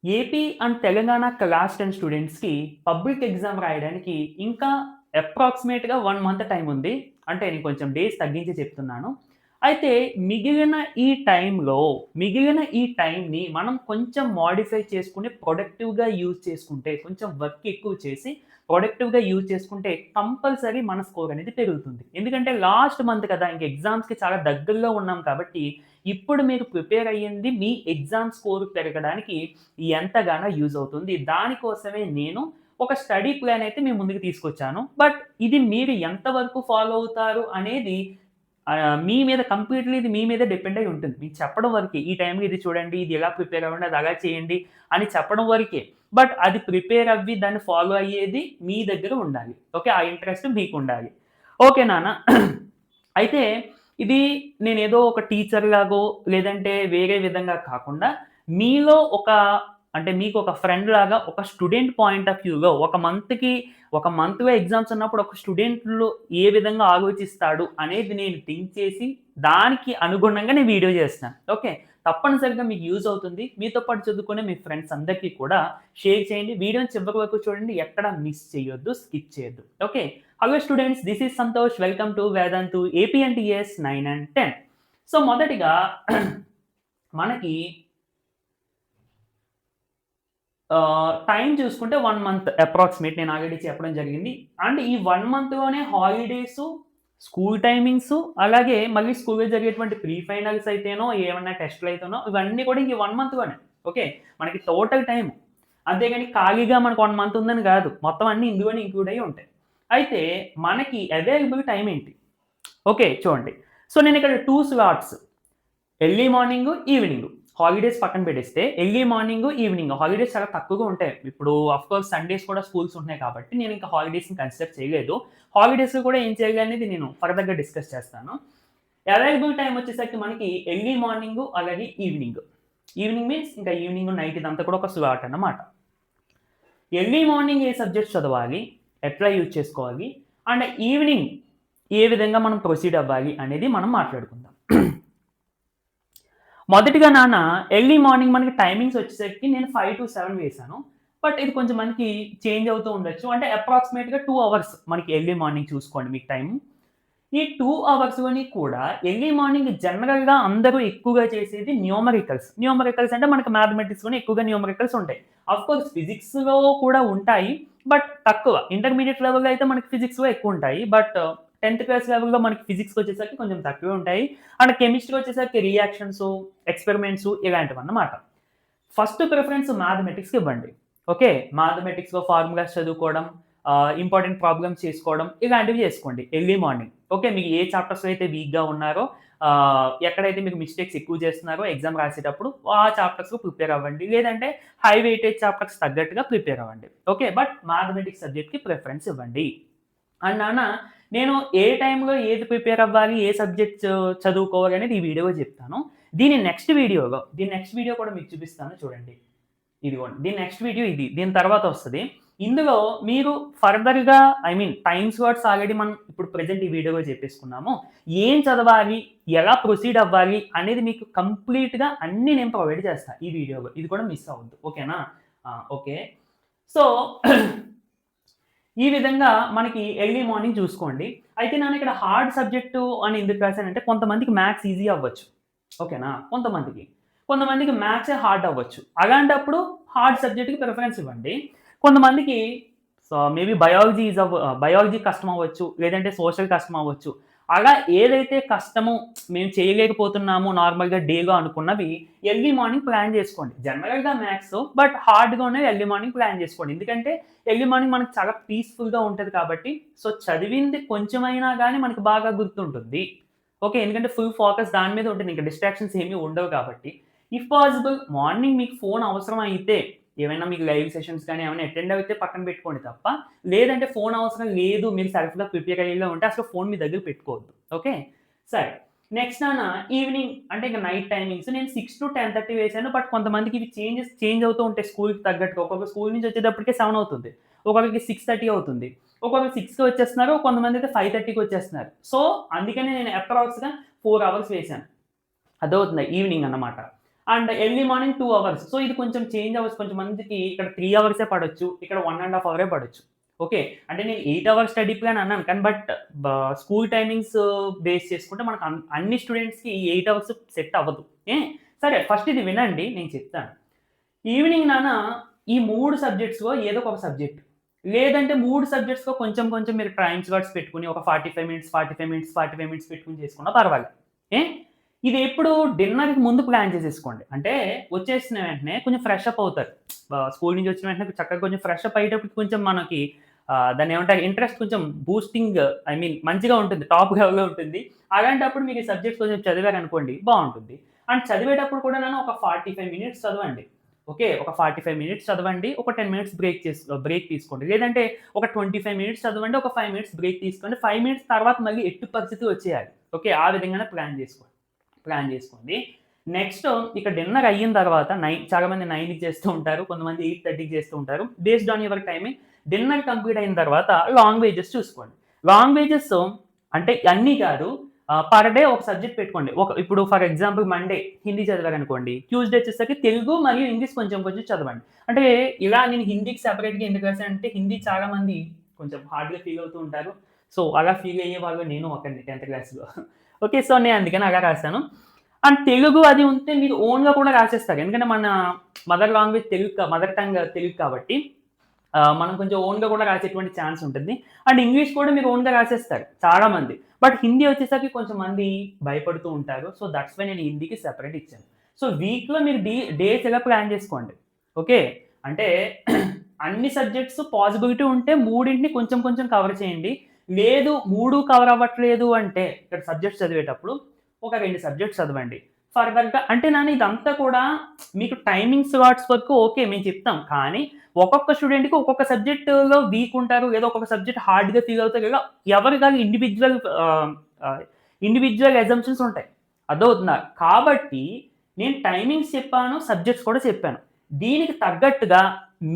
AP and Telangana class 10 స్టూడెంట్స్‌కి public exam రాయడానికి ఇంకా అప్రాక్సిమేట్‌గా 1 మంత్ టైమ్ ఉంది. అంటే నేను కొంచెం డేస్ తగ్గించి చెప్తున్నాను. అయితే మిగిలిన ఈ టైమ్‌ని మనం కొంచెం మోడిఫై చేసుకొని ప్రొడక్టివ్‌గా యూజ్ చేసుకుంటే, కొంచెం వర్క్ ఎక్కువ చేసి ప్రొడక్టివ్‌గా యూజ్ చేసుకుంటే కంపల్సరీ మన స్కోర్ అనేది పెరుగుతుంది. ఎందుకంటే లాస్ట్ మంత్ కదా! ఇంక ఎగ్జామ్స్‌కి చాలా దగ్గరలో ఉన్నాం కాబట్టి, ఇప్పుడు మీరు ప్రిపేర్ అయ్యింది మీ ఎగ్జామ్ స్కోర్ పెరగడానికి ఎంతగానో యూజ్ అవుతుంది. దానికోసమే నేను ఒక స్టడీ ప్లాన్ అయితే మీ ముందుకు తీసుకొచ్చాను. బట్ ఇది మీరు ఎంత వరకు ఫాలో అవుతారు అనేది మీ మీద కంప్లీట్‌లీ ఇది మీ మీదే డిపెండ్ అయ్యి ఉంటుంది. మీకు చెప్పడం వరకే. ఈ టైంకి ఇది చూడండి, ఇది ఇలా ప్రిపేర్ అవ్వండి, అది అలా చేయండి అని చెప్పడం వరకే. బట్ అది ప్రిపేర్ అవ్వి దాన్ని ఫాలో అయ్యేది మీ దగ్గర ఉండాలి. ఓకే. ఆ ఇంట్రెస్ట్ మీకుండాలి. ఓకే నాన్న. అయితే ఇది నేనేదో ఒక టీచర్ లాగో, లేదంటే వేరే విధంగా కాకుండా మీలో అంటే మీకొక ఫ్రెండ్ లాగా ఒక స్టూడెంట్ పాయింట్ ఆఫ్ వ్యూలో ఒక మంత్‌లో ఎగ్జామ్స్ ఉన్నప్పుడు ఒక స్టూడెంట్‌లో ఏ విధంగా ఆలోచిస్తాడు అనేది నేను థింక్ చేసి, దానికి అనుగుణంగా నేను వీడియో చేస్తున్నాను. ఓకే. తప్పనిసరిగా మీకు యూజ్ అవుతుంది. మీతో పాటు చదువుకునే మీ ఫ్రెండ్స్ అందరికీ కూడా షేర్ చేయండి. వీడియోని చివరి వరకు చూడండి. ఎక్కడ మిస్ చేయొద్దు. స్కిప్ చేయొద్దు. Okay. Hello students, this is Santosh. Welcome to Vedantu AP and TS 9 and 10. So మొదటిగా మనకి టైమ్ చూసుకుంటే 1 మంత్ అప్రాక్సిమేట్ నేను ఆల్రెడీ చెప్పడం జరిగింది. అండ్ ఈ 1 మంత్‌లోనే హాలిడేసు, స్కూల్ టైమింగ్సు, అలాగే మళ్ళీ స్కూల్‌లో జరిగేటువంటి ప్రీ ఫైనల్స్ అయితేనో, ఏమన్నా టెస్ట్‌లయితేనో ఇవన్నీ కూడా ఈ 1 మంత్‌లోనే. ఓకే. మనకి టోటల్ టైమ్. అంతేగాని ఖాళీగా మనకు 1 మంత్ ఉందని గాదు. మొత్తం అన్నీ ఇందులోనే ఇంక్లూడ్ అయ్యి ఉంటాయి. అయితే మనకి అవైలబుల్ టైమ్ ఏంటి? ఓకే. చూడండి. సో నేనిక్కడ 2 slots early morning, evening. Holidays పక్కన పెట్టేస్తే ఎర్లీ మార్నింగు, ఈవినింగ్ హాలిడేస్ చాలా తక్కువగా ఉంటాయి. ఇప్పుడు ఆఫ్‌కోర్స్ సండేస్ కూడా స్కూల్స్ ఉంటున్నాయి కాబట్టి నేనింక హాలిడేస్‌ని కన్సిడర్ చేయలేదు. హాలిడేస్‌లో కూడా ఏం చేయాలి అనేది నేను ఫర్దర్‌గా డిస్కస్ చేస్తాను. అవైలబుల్ టైమ్ వచ్చేసరికి మనకి ఎర్లీ మార్నింగు, అలాగే ఈవినింగ్. ఈవినింగ్ మీన్స్ ఇంకా ఈవినింగ్, నైట్ ఇదంతా కూడా ఒక స్లాట్ అన్నమాట. ఎర్లీ మార్నింగ్ ఏ సబ్జెక్ట్స్ చదవాలి? ఎట్లా యూజ్ చేసుకోవాలి? అండ్ ఈవినింగ్ ఏ విధంగా మనం ప్రొసీడ్ అవ్వాలి అనేది మనం మాట్లాడుకుందాం. మొదటిగా నాన్న ఎర్లీ మార్నింగ్ మనకి టైమింగ్స్ వచ్చేసరికి నేను 5-7 వేశాను. బట్ ఇది కొంచెం మనకి చేంజ్ అవుతూ ఉండొచ్చు. అంటే అప్రాక్సిమేట్‌గా 2 అవర్స్ మనకి ఎర్లీ మార్నింగ్ చూసుకోండి మీకు టైము. ఈ 2 అవర్స్‌లోని కూడా ఎర్లీ మార్నింగ్ జనరల్‌గా అందరూ ఎక్కువగా చేసేది న్యూమరికల్స్. న్యూమరికల్స్ అంటే మనకి మ్యాథమెటిక్స్‌లోనే ఎక్కువగా న్యూమరికల్స్ ఉంటాయి. ఆఫ్‌కోర్స్ ఫిజిక్స్‌లో కూడా ఉంటాయి. బట్ తక్కువ. ఇంటర్మీడియేట్ లెవెల్‌లో అయితే మనకి ఫిజిక్స్‌లో ఎక్కువుంటాయి. బట్ 10థ్ క్లాస్ లెవెల్‌లో మనకి ఫిజిక్స్‌కొచ్చేసరికి కొంచెం తక్కువే ఉంటాయి. అండ్ కెమిస్ట్రీ వచ్చేసరికి రియాక్షన్స్, ఎక్స్‌పెరిమెంట్స్ ఇలాంటివన్నమాట. ఫస్ట్ ప్రిఫరెన్స్ మ్యాథమెటిక్స్‌కి ఇవ్వండి. ఓకే. మ్యాథమెటిక్స్‌లో ఫార్ములాస్ చదువుకోవడం, ఇంపార్టెంట్ ప్రాబ్లమ్స్ చేసుకోవడం ఇలాంటివి చేసుకోండి ఎర్లీ మార్నింగ్. ఓకే. మీకు ఏ చాప్టర్స్‌లో అయితే వీక్‌గా ఉన్నారో, ఎక్కడైతే మీకు మిస్టేక్స్ ఎక్కువ చేస్తున్నారో ఎగ్జామ్ రాసేటప్పుడు ఆ చాప్టర్స్‌లో ప్రిపేర్ అవ్వండి. లేదంటే హై వెయిటేజ్ చాప్టర్స్ తగ్గట్టుగా ప్రిపేర్ అవ్వండి. ఓకే. బట్ మ్యాథమెటిక్స్ సబ్జెక్ట్‌కి ప్రిఫరెన్స్ ఇవ్వండి. అండ్ నాన్న నేను ఏ టైంలో ఏది ప్రిపేర్ అవ్వాలి, ఏ సబ్జెక్ట్స్ చదువుకోవాలి అనేది ఈ వీడియోలో చెప్తాను. దీని నెక్స్ట్ వీడియో కూడా మీకు చూపిస్తాను చూడండి. ఇదిగోండి. దీని నెక్స్ట్ వీడియో ఇది. దీని తర్వాత వస్తది. ఇందులో మీరు ఫర్దర్‌గా టైమ్ స్లాట్స్ ఆల్రెడీ మనం ఇప్పుడు ప్రెజెంట్ ఈ వీడియోలో చెప్పేసుకున్నాము. ఏం చదవాలి? ఎలా ప్రొసీడ్ అవ్వాలి? అనేది మీకు కంప్లీట్‌గా అన్నీ నేను ప్రొవైడ్ చేస్తా ఈ వీడియోలో. ఇది కూడా మిస్ అవ్వద్దు. ఓకేనా? ఓకే. సో ఈ విధంగా మనకి ఎర్లీ మార్నింగ్ చూసుకోండి. అయితే ఇక్కడ హార్డ్ సబ్జెక్టు అని ఎందుకు రాసానంటే కొంతమందికి మ్యాథ్స్ ఈజీ అవ్వచ్చు. ఓకేనా? కొంతమందికి. కొంతమందికి మ్యాథ్సే హార్డ్ అవ్వచ్చు. అలాంటప్పుడు హార్డ్ సబ్జెక్ట్‌కి ప్రిఫరెన్స్ ఇవ్వండి. కొంతమందికి మేబీ బయాలజీ కష్టం అవ్వచ్చు. లేదంటే సోషల్ కష్టం అవ్వచ్చు. అలా ఏదైతే కష్టమో మేము చేయలేకపోతున్నాము నార్మల్‌గా డేలో అనుకున్నవి ఎర్లీ మార్నింగ్ ప్లాన్ చేసుకోండి. జనరల్‌గా మ్యాథ్స్ బట్ హార్డ్‌గా ఉన్నవి ఎర్లీ మార్నింగ్ ప్లాన్ చేసుకోండి. ఎందుకంటే ఎర్లీ మార్నింగ్ మనకు చాలా పీస్‌ఫుల్‌గా ఉంటది కాబట్టి, సో చదివింది కొంచెమైనా గాని మనకు బాగా గుర్తుంటుంది. ఓకే. ఎందుకంటే ఫుల్ ఫోకస్ దాని మీద ఉంటుంది. ఇంక డిస్ట్రాక్షన్స్ ఏమి ఉండవు కాబట్టి. ఇఫ్ పాసిబుల్ మార్నింగ్ మీకు ఫోన్ అవసరం అయితే, ఏమైనా మీకు లైవ్ సెషన్స్ గాని ఏమైనా అటెండ్ అయితే పక్కన పెట్టుకోండి తప్ప, లేదంటే ఫోన్ అవసరం లేదు మీరు సెల్ఫ్‌గా ప్రిపేర్ అయ్యేలా ఉంటే అసలు ఫోన్ మీ దగ్గర పెట్టుకోవద్దు. ఓకే. సరే. నెక్స్ట్ ఈవినింగ్ అంటే ఇంక నైట్ టైమింగ్స్ నేను 6-10:30 వేసాను. బట్ కొంతమందికి ఇవి చేంజ్ అవుతూ ఉంటాయి స్కూల్‌కి తగ్గట్టుగా. ఒక్కొక్క స్కూల్ నుంచి వచ్చేటప్పటికే 7 అవుతుంది. ఒక్కొక్కరికి 6:30 అవుతుంది. ఒక్కొక్కరు 6కి వచ్చేస్తున్నారు. కొంతమందైతే 5:30కి వచ్చేస్తున్నారు. సో, అందుకనే నేను అప్రాక్స్‌గా 4 అవర్స్ వేశాను. అర్థమవుతుందా? ఈవినింగ్ అన్నమాట. And early morning 2 hours. So, ఇది కొంచెం చేంజ్ అవర్స్ కొంచెం మందికి ఇక్కడ 3 అవర్సే పడొచ్చు. ఇక్కడ 1 ½ అవరే పడొచ్చు. ఓకే. అంటే నేను 8 అవర్స్ స్టడీ ప్లాన్ అన్నాను. కానీ బ స్కూల్ టైమింగ్స్ బేస్ చేసుకుంటే మనకు అన్ని స్టూడెంట్స్‌కి ఈ 8 అవర్స్ సెట్ అవ్వదు. ఏ సరే ఫస్ట్ ఇది వినండి నేను చెప్తాను. ఈవినింగ్ ఈ 3 సబ్జెక్ట్స్‌లో ఏదో ఒక సబ్జెక్ట్. లేదంటే 3 సబ్జెక్ట్స్‌లో కొంచెం కొంచెం మీరు టైమ్ స్లాట్స్ పెట్టుకొని ఒక 45 మినిట్స్, 45 మినిట్స్, 45 మినిట్స్ పెట్టుకొని చేసుకున్నా పర్వాలేదు. ఏ ఇది ఎప్పుడు డిన్నర్‌కి ముందు ప్లాన్ చేసేసుకోండి. అంటే వచ్చేసిన వెంటనే కొంచెం ఫ్రెష్ అప్ అవుతారు. స్కూల్ నుంచి వచ్చిన వెంటనే చక్కగా కొంచెం ఫ్రెష్ అప్ అయ్యేటప్పటికి కొంచెం మనకి దాన్ని ఏమంటారు ఇంట్రెస్ట్ కొంచెం బూస్టింగ్ ఐ మీన్ మంచిగా ఉంటుంది. టాప్ లెవెల్‌లో ఉంటుంది. అలాంటప్పుడు మీరు ఈ సబ్జెక్ట్స్ కొంచెం చదివారనుకోండి బావుంటుంది. అండ్ చదివేటప్పుడు కూడా ఒక 45 మినిట్స్ చదవండి. ఓకే. ఒక 45 మినిట్స్ చదవండి. ఒక 10 మినిట్స్ బ్రేక్ తీసుకోండి. లేదంటే ఒక 25 మినిట్స్ చదవండి. ఒక 5 మినిట్స్ బ్రేక్ తీసుకోండి. 5 మినిట్స్ తర్వాత మళ్ళీ ఎట్టి పరిస్థితి వచ్చేయాలి. ఓకే. ఆ విధంగానే ప్లాన్ చేసుకోండి. నెక్స్ట్ ఇక డిన్నర్ అయిన తర్వాత చాలా మంది 9కి చేస్తూ ఉంటారు. కొంతమంది 8:30కి చేస్తూ ఉంటారు. Based on your timing. Dinner complete అయిన తర్వాత లాంగ్వేజెస్ చూసుకోండి. లాంగ్వేజెస్ అంటే అన్నీ కాదు. పర్ డే ఒక సబ్జెక్ట్ పెట్టుకోండి. ఇప్పుడు ఫర్ ఎగ్జాంపుల్ మండే హిందీ చదివారనుకోండి. ట్యూస్‌డే వచ్చేసరికి తెలుగు మరియు ఇంగ్లీష్ కొంచెం కొంచెం చదవండి. అంటే ఇలా నేను హిందీకి సెపరేట్‌గా ఎందుకు రాసానంటే హిందీ చాలా మంది కొంచెం హార్డ్‌గా ఫీల్ అవుతూ ఉంటారు. సో, అలా ఫీల్ అయ్యే వాళ్ళు నేను ఒకడిని 10థ్ క్లాస్‌లో. ఓకే. సో, నేను అందుకని అలా రాసాను. అండ్ తెలుగు అది ఉంటే మీరు ఓన్‌గా కూడా రాసేస్తారు. ఎందుకంటే మన mother language mother tongue Telugu కాబట్టి మనం కొంచెం ఓన్‌గా కూడా రాసేటువంటి ఛాన్స్ ఉంటుంది. అండ్ ఇంగ్లీష్ కూడా మీరు ఓన్‌గా రాసేస్తారు చాలా మంది. బట్ హిందీ వచ్చేసరికి కొంచెం మంది భయపడుతూ ఉంటారు. సో, దట్స్ వై నేను హిందీకి సెపరేట్ ఇచ్చాను. సో, వీక్‌లో మీరు డేస్ ఎలా ప్లాన్ చేసుకోండి. ఓకే. అంటే అన్ని సబ్జెక్ట్స్ పాసిబిలిటీ ఉంటే మూడింటిని కొంచెం కొంచెం కవర్ చేయండి. లేదు 3 కవర్ అవ్వట్లేదు అంటే ఇక్కడ సబ్జెక్ట్స్ చదివేటప్పుడు ఒక 2 సబ్జెక్ట్స్ చదవండి. ఫర్దర్‌గా అంటే ఇదంతా కూడా మీకు టైమింగ్ స్లాట్స్ వరకు ఓకే. మేము చెప్తాం. కానీ ఒక్కొక్క స్టూడెంట్‌కి ఒక్కొక్క సబ్జెక్ట్‌లో వీక్ ఉంటారు. లేదా ఒక్కొక్క సబ్జెక్ట్ హార్డ్‌గా ఫీల్ అవుతారు. ఇలా ఎవరిదానికి ఇండివిడ్యువల్ అజంప్షన్స్ ఉంటాయి. అర్థమవుతుందా? కాబట్టి నేను టైమింగ్స్ చెప్పాను. సబ్జెక్ట్స్ కూడా చెప్పాను. దీనికి తగ్గట్టుగా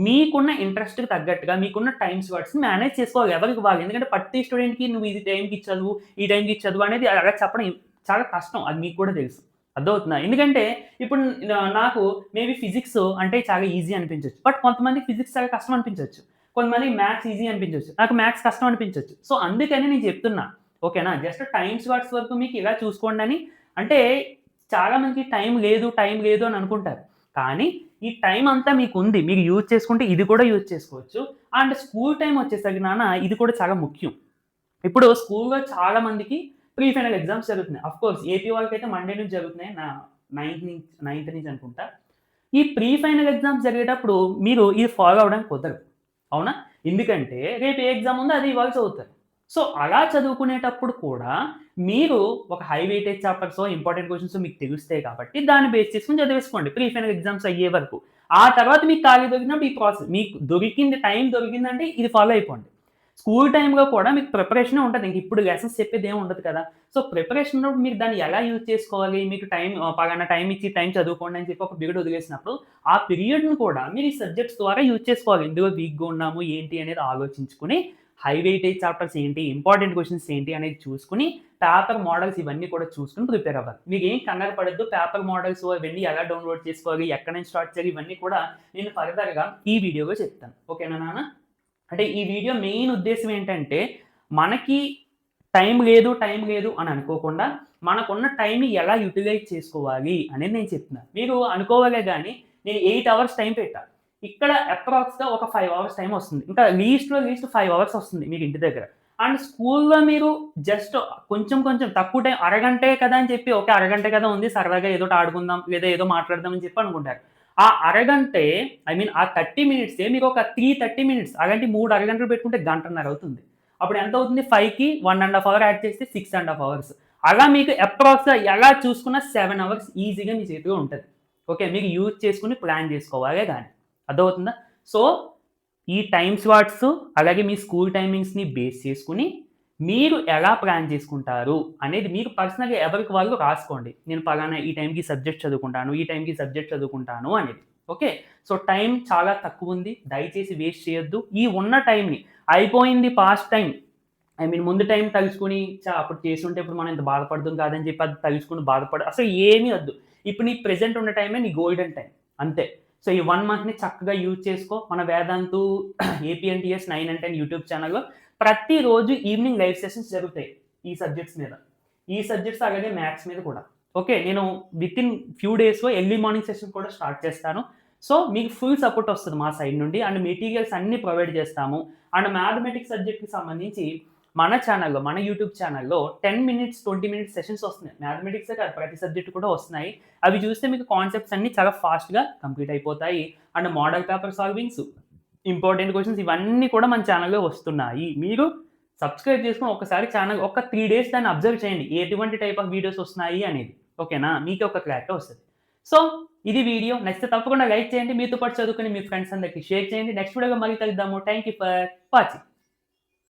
మీకున్న ఇంట్రెస్ట్‌కి తగ్గట్టుగా మీకున్న టైమ్ స్లాట్స్‌ని మేనేజ్ చేసుకోవాలి ఎవరికి వాళ్ళు. ఎందుకంటే ప్రతి స్టూడెంట్‌కి నువ్వు ఈ టైంకి ఇది చదువు, ఈ టైంకి ఇది చదువు అనేది అలా చెప్పడం చాలా కష్టం. అది మీకు కూడా తెలుసు. అర్థమవుతుందా? ఎందుకంటే ఇప్పుడు నాకు మేబీ ఫిజిక్స్ అంటే చాలా ఈజీ అనిపించొచ్చు. బట్ కొంతమందికి ఫిజిక్స్ చాలా కష్టం అనిపించొచ్చు. కొంతమందికి మ్యాథ్స్ ఈజీ అనిపించొచ్చు. నాకు మ్యాథ్స్ కష్టం అనిపించొచ్చు. సో, అందుకని నేను చెప్తున్నా. ఓకేనా? జస్ట్ టైమ్ స్లాట్స్ వరకు మీకు ఇలా చూసుకోండని అంటే చాలా మందికి టైం లేదు అని అనుకుంటారు. కానీ ఈ టైం అంతా మీకుంది. మీరు యూజ్ చేసుకుంటే ఇది కూడా యూజ్ చేసుకోవచ్చు. అండ్ స్కూల్ టైమ్ వచ్చేసరికి ఇది కూడా చాలా ముఖ్యం. ఇప్పుడు స్కూల్‌లో చాలా మందికి ప్రీ ఫైనల్ ఎగ్జామ్స్ జరుగుతున్నాయి. ఆఫ్‌కోర్స్ ఏపీ వాళ్ళకైతే మండే నుంచి జరుగుతున్నాయి. నైన్త్ నుంచి అనుకుంటా. ఈ ప్రీ ఫైనల్ ఎగ్జామ్స్ జరిగేటప్పుడు మీరు ఇది ఫాలో అవ్వడానికి కుదరదు. అవునా? ఎందుకంటే రేపు ఏ ఎగ్జామ్ ఉందో అది ఇవాళ చదువుతారు. సో, అలా చదువుకునేటప్పుడు కూడా మీరు ఒక హై వెయిటేజ్ చాప్టర్సో, ఇంపార్టెంట్ క్వెషన్స్ మీకు తెలుస్తాయి కాబట్టి దాన్ని బేస్ చేసుకొని చదివేసుకోండి. ప్రీ ఫైనల్ ఎగ్జామ్స్ అయ్యే వరకు. ఆ తర్వాత మీకు ఖాళీ దొరికినప్పుడు ఈ ప్రాసెస్ మీకు టైం దొరికిందంటే ఇది ఫాలో అయిపోండి. స్కూల్ టైమ్‌లో కూడా మీకు ప్రిపరేషనే ఉంటది. ఇంక ఇప్పుడు లెసన్స్ చెప్పేదేమి ఉండదు కదా! సో, ప్రిపరేషన్ ఉన్నప్పుడు మీరు దాన్ని ఎలా యూజ్ చేసుకోవాలి? మీకు పలానా టైమ్ ఇచ్చి టైమ్ చదువుకోండి అని చెప్పి ఒక పీరియడ్ వదిలేసినప్పుడు, ఆ పీరియడ్‌ని కూడా మీరు ఈ సబ్జెక్ట్స్ ద్వారా యూజ్ చేసుకోవాలి. ఎందులో వీక్‌గా ఉన్నాము, ఏంటి అనేది ఆలోచించుకొని, హై వెయిటేజ్ చాప్టర్స్ ఏంటి, ఇంపార్టెంట్ క్వెషన్స్ ఏంటి అనేది చూసుకొని, పేపర్ మోడల్స్ ఇవన్నీ కూడా చూసుకొని ప్రిపేర్ అవ్వాలి. మీకేం కంగారు పడొద్దు. పేపర్ మోడల్స్ అవన్నీ ఎలా డౌన్‌లోడ్ చేసుకోవాలి, ఎక్కడి నుంచి స్టార్ట్ చేయాలి, ఇవన్నీ కూడా నేను ఫర్దర్‌గా ఈ వీడియోలో చెప్తాను. ఓకేనా నాన్న? అంటే ఈ వీడియో మెయిన్ ఉద్దేశ్యం ఏంటంటే, మనకి టైం లేదు అని అనుకోకుండా, మనకున్న టైంని ఎలా యుటిలైజ్ చేసుకోవాలి అనేది నేను చెప్తున్నాను. మీరు అనుకోవాలే గాని, నేను 8 అవర్స్ టైం పెట్టా. ఇక్కడ అప్రాక్స్‌గా ఒక 5 అవర్స్ టైమ్ వస్తుంది. ఇంకా లీస్ట్‌లో లీస్ట్ 5 అవర్స్ వస్తుంది మీకు ఇంటి దగ్గర. అండ్ స్కూల్‌లో మీరు జస్ట్ కొంచెం కొంచెం తక్కువ టైం అరగంటే కదా అని చెప్పి, ఓకే. అరగంటే కదా ఉంది సరదాగా ఏదోటి ఆడుకుందాం, లేదా ఏదో మాట్లాడదాం అని చెప్పి అనుకుంటారు. ఆ అరగంటే ఐ మీన్ ఆ 30 మినిట్సే మీకొక 30 మినిట్స్ అలాంటి 3 అరగంటలు పెట్టుకుంటే గంటన్నర అవుతుంది. అప్పుడు ఎంతవుతుంది 5కి 1 ½ అవర్ యాడ్ చేస్తే 6 ½ అవర్స్. అలా మీకు అప్రాక్స్‌గా ఎలా చూసుకున్నా 7 అవర్స్ ఈజీగా మీ చేతిలో ఉంటది. ఓకే. మీకు యూజ్ చేసుకొని ప్లాన్ చేసుకోవాలే గాని. అర్థమవుతుందా? సో, ఈ టైమ్ స్లాట్స్ అలాగే మీ స్కూల్ టైమింగ్స్‌ని బేస్ చేసుకొని మీరు ఎలా ప్లాన్ చేసుకుంటారు అనేది మీరు పర్సనల్‌గా ఎవరికి వాళ్ళు రాసుకోండి. నేను పలానా ఈ టైంకి సబ్జెక్ట్ చదువుకుంటాను. ఈ టైంకి సబ్జెక్ట్ చదువుకుంటాను అనేది. ఓకే. సో, టైం చాలా తక్కువుంది. దయచేసి వేస్ట్ చేయొద్దు. ఈ ఉన్న టైంని అయిపోయింది పాస్ట్ టైమ్. ఐ మీన్ ముందు టైం తలుచుకొని అప్పుడు చేసుంటే ఇప్పుడు మనం ఇంత బాధపడుదుం కాదని చెప్పి అది తలుచుకొని అసలు ఏమీ వద్దు. ఇప్పుడు నీకు ప్రెజెంట్ ఉన్న టైమే నీ గోల్డెన్ టైం అంతే. సో ఈ 1 మంత్‌ని చక్కగా యూజ్ చేసుకో. మన వేదాంతు ఏపీఎన్టీఎస్ 9 అండ్ 10 యూట్యూబ్ ఛానెల్‌లో ప్రతిరోజు ఈవినింగ్ లైవ్ సెషన్స్ జరుగుతాయి ఈ సబ్జెక్ట్స్ మీద. ఈ సబ్జెక్ట్స్ అలాగే మ్యాథ్స్ మీద కూడా. ఓకే. నేను వితిన్ ఫ్యూ డేస్‌లో ఎర్లీ మార్నింగ్ సెషన్ కూడా స్టార్ట్ చేస్తాను. సో మీకు ఫుల్ సపోర్ట్ వస్తది మా సైడ్ నుండి. అండ్ మెటీరియల్స్ అన్నీ ప్రొవైడ్ చేస్తాము. అండ్ మ్యాథమెటిక్స్ సబ్జెక్ట్‌కి సంబంధించి మన ఛానెల్‌లో, మన యూట్యూబ్ ఛానెల్‌లో 10 మినిట్స్, 20 మినిట్స్ సెషన్స్ వస్తున్నాయి. మ్యాథమెటిక్సే కాదు ప్రతి సబ్జెక్ట్ కూడా వస్తున్నాయి. అవి చూస్తే మీకు కాన్సెప్ట్స్ అన్నీ చాలా ఫాస్ట్‌గా కంప్లీట్ అయిపోతాయి. And model paper solvings, important questions ఇవన్నీ కూడా మన ఛానెల్‌లో వస్తున్నాయి. మీరు సబ్స్క్రైబ్ చేసుకొని ఒకసారి ఛానెల్ ఒక 3 డేస్ దాన్ని అబ్జర్వ్ చేయండి. ఎటువంటి టైప్ ఆఫ్ వీడియోస్ వస్తున్నాయి అనేది. ఓకేనా? మీకే ఒక క్లారిటీ వస్తది. సో ఇది వీడియో. నచ్చితే తప్పకుండా లైక్ చేయండి. మీతో పాటు చదువుకుని మీ ఫ్రెండ్స్ అందరికి షేర్ చేయండి. నెక్స్ట్ వీడియోలో మళ్ళీ కలుద్దాము. Thank you for watching.